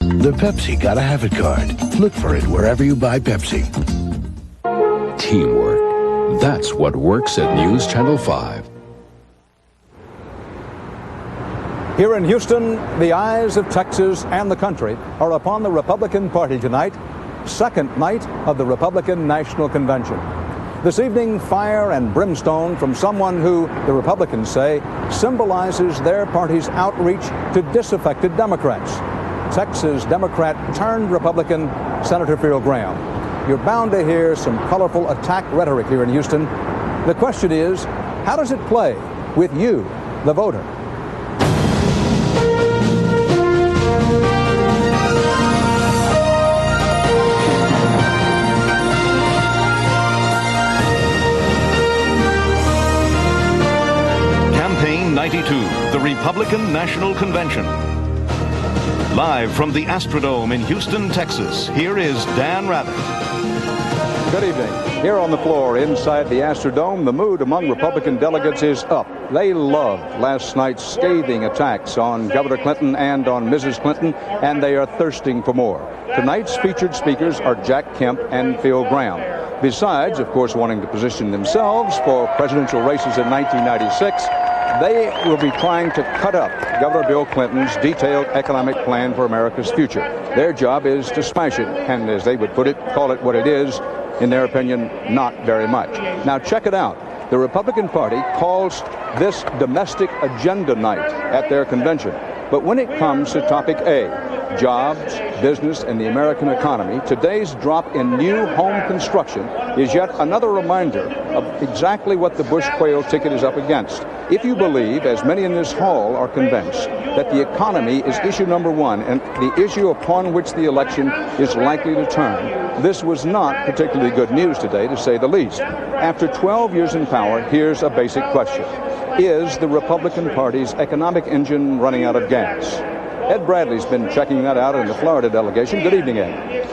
The Pepsi Gotta Have It card. Look for it wherever you buy Pepsi. Teamwork. That's what works at News Channel 5. Here in Houston, the eyes of Texas and the country are upon the Republican Party tonight, second night of the Republican National Convention. This evening, fire and brimstone from someone who, the Republicans say, symbolizes their party's outreach to disaffected Democrats. Texas Democrat turned Republican Senator Phil Gramm. You're bound to hear some colorful attack rhetoric here in Houston. The question is, how does it play with you, the voter? Campaign 92, the Republican National Convention. Live from the Astrodome in Houston, Texas, here is Dan Rather. Good evening. Here on the floor inside the Astrodome, the mood among Republican delegates is up. They loved last night's scathing attacks on Governor Clinton and on Mrs. Clinton, and they are thirsting for more. Tonight's featured speakers are Jack Kemp and Phil Gramm. Besides, of course, wanting to position themselves for presidential races in 1996, they will be trying to cut up Governor Bill Clinton's detailed economic plan for America's future. Their job is to smash it, and as they would put it, call it what it is. In their opinion, not very much. Now check it out. The Republican Party calls this domestic agenda night at their convention. But when it comes to topic A, jobs, business, and the American economy, today's drop in new home construction is yet another reminder of exactly what the Bush quail ticket is up against. If you believe, as many in this hall are convinced, that the economy is issue number one and the issue upon which the election is likely to turn, this was not particularly good news today, to say the least. After 12 years in power, here's a basic question. Is the Republican Party's economic engine running out of gas? Ed Bradley's been checking that out in the Florida delegation. Good evening, Ed.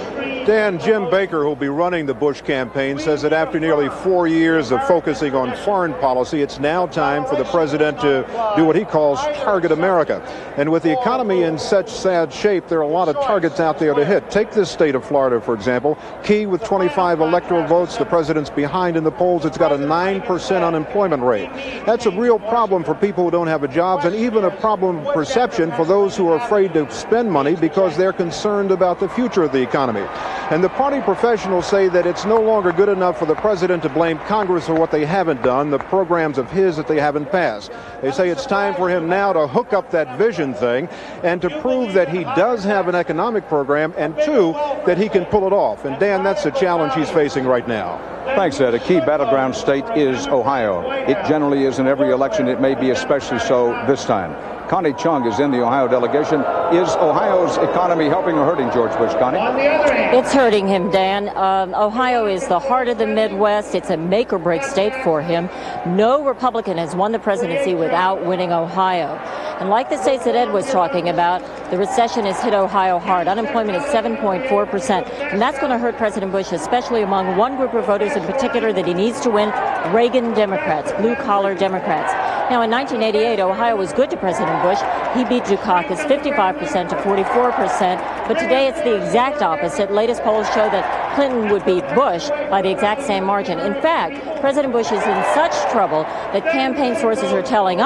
Dan, Jim Baker, who'll be running the Bush campaign, says that after nearly 4 years of focusing on foreign policy, it's now time for the president to do what he calls target America. And with the economy in such sad shape, there are a lot of targets out there to hit. Take this state of Florida, for example. Key with 25 electoral votes, the president's behind in the polls. It's got a 9% unemployment rate. That's a real problem for people who don't have a jobs, and even a problem of perception for those who are afraid to spend money because they're concerned about the future of the economy. And the party professionals say that it's no longer good enough for the president to blame Congress for what they haven't done, the programs of his that they haven't passed. They say it's time for him now to hook up that vision thing and to prove that he does have an economic program, and two, that he can pull it off. And Dan, that's the challenge he's facing right now. Thanks, Ed. A key battleground state is Ohio. It generally is in every election. It may be especially so this time. Connie Chung is in the Ohio delegation. Is Ohio's economy helping or hurting George Bush, Connie? It's hurting him, Dan. Ohio is the heart of the Midwest. It's a make-or-break state for him. No Republican has won the presidency without winning Ohio. And like the states that Ed was talking about, the recession has hit Ohio hard. Unemployment is 7.4%. And that's going to hurt President Bush, especially among one group of voters in particular that he needs to win, Reagan Democrats, blue-collar Democrats. Now, in 1988, Ohio was good to President Bush. He beat Dukakis 55% to 44%. But today it's the exact opposite. Latest polls show that Clinton would beat Bush by the exact same margin. In fact, President Bush is in such trouble that campaign sources are telling us